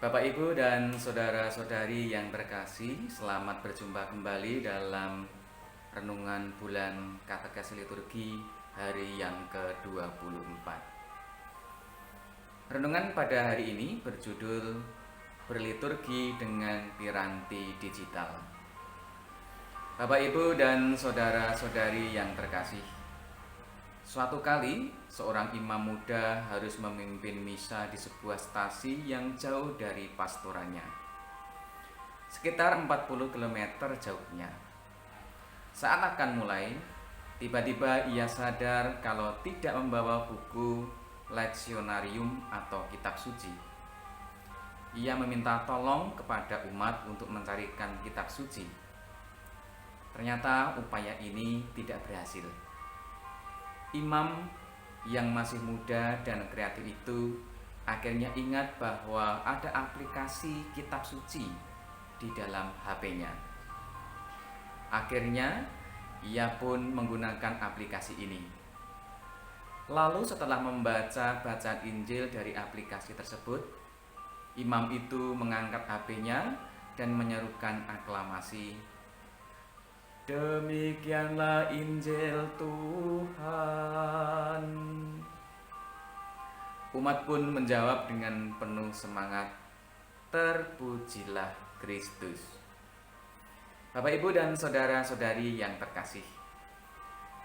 Bapak, Ibu, dan saudara-saudari yang terkasih, selamat berjumpa kembali dalam renungan bulan Katekes Liturgi hari yang ke-24. Renungan pada hari ini berjudul Berliturgi dengan Piranti Digital. Bapak, Ibu, dan saudara-saudari yang terkasih, suatu kali, seorang imam muda harus memimpin misa di sebuah stasi yang jauh dari pastorannya, sekitar 40 km jauhnya. Saat akan mulai, tiba-tiba ia sadar kalau tidak membawa buku leksionarium atau kitab suci. Ia meminta tolong kepada umat untuk mencarikan kitab suci. Ternyata upaya ini tidak berhasil. Imam yang masih muda dan kreatif itu akhirnya ingat bahwa ada aplikasi kitab suci di dalam HP-nya. Akhirnya ia pun menggunakan aplikasi ini. Lalu setelah membaca bacaan Injil dari aplikasi tersebut, imam itu mengangkat HP-nya dan menyerukan aklamasi, "Demikianlah Injil Tuhan." Umat pun menjawab dengan penuh semangat, "Terpujilah Kristus." Bapak, Ibu, dan saudara-saudari yang terkasih,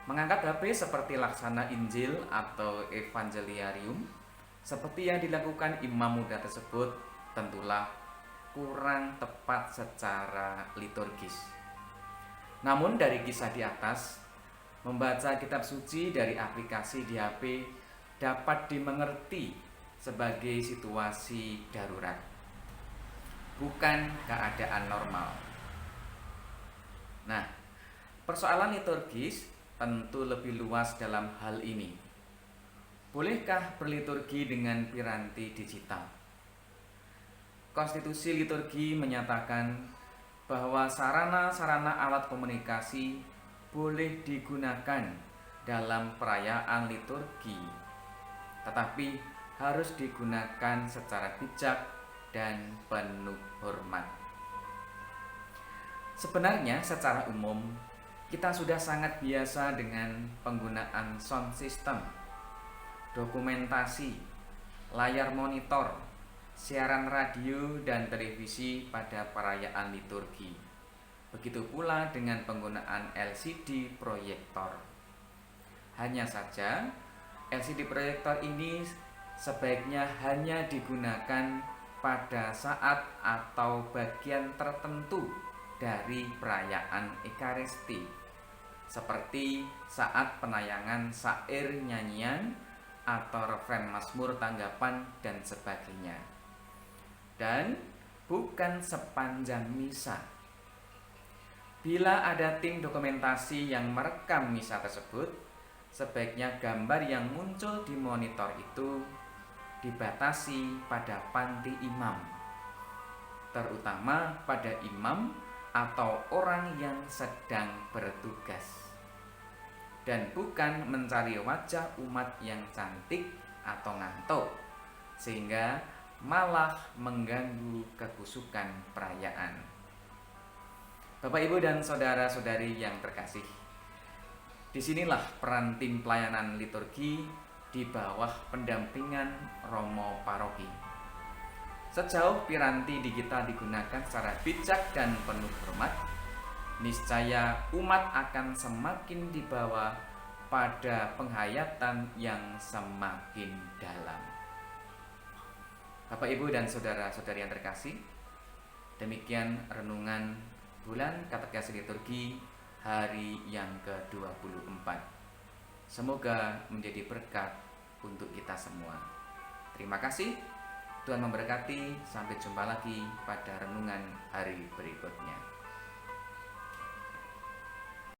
mengangkat HP seperti laksana Injil atau Evangeliarium seperti yang dilakukan imam muda tersebut tentulah kurang tepat secara liturgis. Namun dari kisah di atas, membaca kitab suci dari aplikasi di HP dapat dimengerti sebagai situasi darurat, bukan keadaan normal. Nah, persoalan liturgis tentu lebih luas dalam hal ini. Bolehkah berliturgi dengan piranti digital? Konstitusi liturgi menyatakan bahwa sarana-sarana alat komunikasi boleh digunakan dalam perayaan liturgi, tetapi harus digunakan secara bijak dan penuh hormat. Sebenarnya secara umum kita sudah sangat biasa dengan penggunaan sound system, dokumentasi, layar monitor, siaran radio dan televisi pada perayaan liturgi. Begitu pula dengan penggunaan LCD proyektor. Hanya saja, LCD proyektor ini sebaiknya hanya digunakan pada saat atau bagian tertentu dari perayaan Ekaristi, seperti saat penayangan syair nyanyian atau refren Mazmur tanggapan dan sebagainya, dan bukan sepanjang misa. Bila ada tim dokumentasi yang merekam misa tersebut, sebaiknya gambar yang muncul di monitor itu dibatasi pada panti imam, terutama pada imam atau orang yang sedang bertugas, dan bukan mencari wajah umat yang cantik atau ngantuk, sehingga malah mengganggu kekusukan perayaan. Bapak, Ibu, dan saudara-saudari yang terkasih, disinilah peran tim pelayanan liturgi di bawah pendampingan Romo Paroki. Sejauh piranti digital digunakan secara bijak dan penuh hormat, niscaya umat akan semakin dibawa pada penghayatan yang semakin dalam. Bapak, Ibu, dan saudara-saudari yang terkasih, demikian renungan bulan Katekes Liturgi hari yang ke-24. Semoga menjadi berkat untuk kita semua. Terima kasih. Tuhan memberkati. Sampai jumpa lagi pada renungan hari berikutnya.